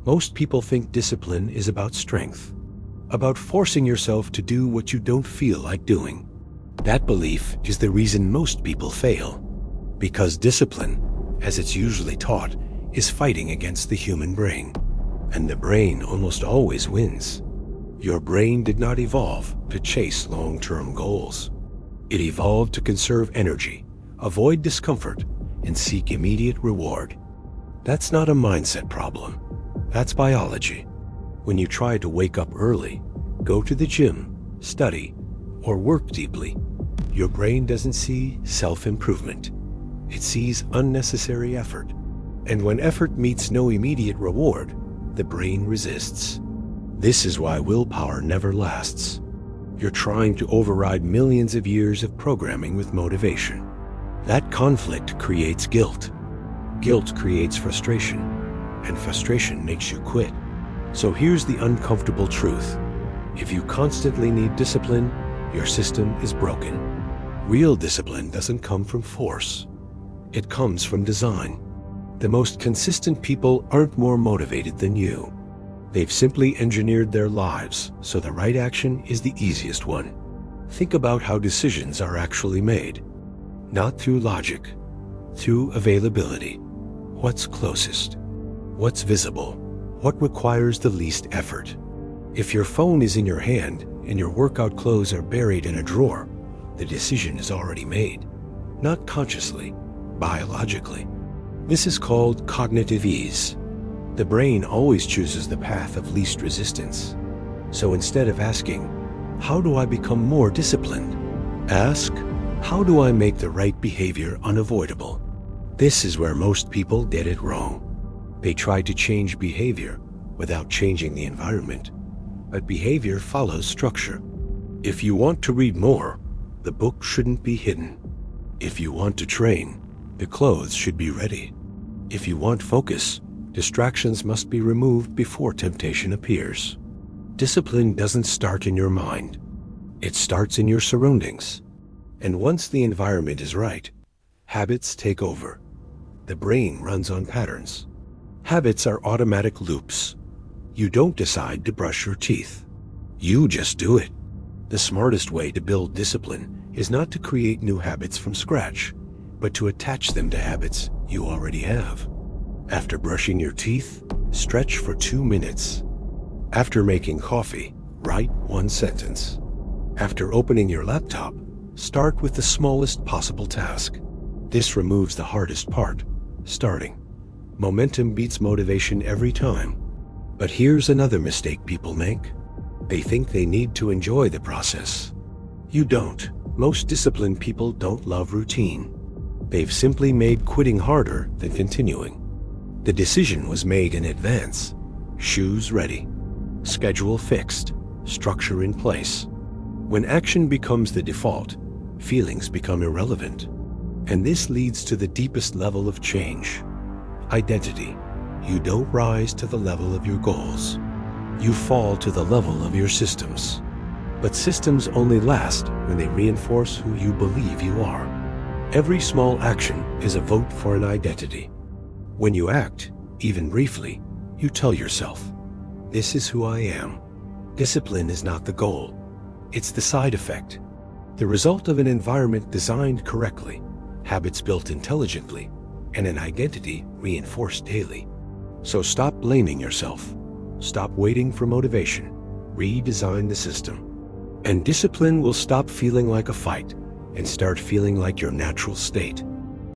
Most people think discipline is about strength, about forcing yourself to do what you don't feel like doing. That belief is the reason most people fail, because discipline, as it's usually taught, is fighting against the human brain. And the brain almost always wins. Your brain did not evolve to chase long-term goals. It evolved to conserve energy, avoid discomfort, and seek immediate reward. That's not a mindset problem. That's biology. When you try to wake up early, go to the gym, study, or work deeply, your brain doesn't see self-improvement. It sees unnecessary effort. And when effort meets no immediate reward, the brain resists. This is why willpower never lasts. You're trying to override millions of years of programming with motivation. That conflict creates guilt. Guilt creates frustration, and frustration makes you quit. So here's the uncomfortable truth. If you constantly need discipline, your system is broken. Real discipline doesn't come from force. It comes from design. The most consistent people aren't more motivated than you. They've simply engineered their lives so the right action is the easiest one. Think about how decisions are actually made. Not through logic, through availability. What's closest? What's visible? What requires the least effort? If your phone is in your hand and your workout clothes are buried in a drawer, the decision is already made. Not consciously, biologically. This is called cognitive ease. The brain always chooses the path of least resistance. So instead of asking, how do I become more disciplined? Ask, how do I make the right behavior unavoidable? This is where most people get it wrong. They try to change behavior without changing the environment. But behavior follows structure. If you want to read more, the book shouldn't be hidden. If you want to train, the clothes should be ready. If you want focus, distractions must be removed before temptation appears. Discipline doesn't start in your mind. It starts in your surroundings. And once the environment is right, habits take over. The brain runs on patterns. Habits are automatic loops. You don't decide to brush your teeth. You just do it. The smartest way to build discipline is not to create new habits from scratch, but to attach them to habits you already have. After brushing your teeth, stretch for 2 minutes. After making coffee, write 1 sentence. After opening your laptop, start with the smallest possible task. This removes the hardest part, starting. Momentum beats motivation every time. But here's another mistake people make. They think they need to enjoy the process. You don't. Most disciplined people don't love routine. They've simply made quitting harder than continuing. The decision was made in advance. Shoes ready. Schedule fixed. Structure in place. When action becomes the default, feelings become irrelevant. And this leads to the deepest level of change. Identity. You don't rise to the level of your goals. You fall to the level of your systems. But systems only last when they reinforce who you believe you are. Every small action is a vote for an identity. When you act, even briefly, you tell yourself, this is who I am. Discipline is not the goal. It's the side effect. The result of an environment designed correctly, habits built intelligently, and an identity reinforced daily. So stop blaming yourself. Stop waiting for motivation. Redesign the system. And discipline will stop feeling like a fight and start feeling like your natural state.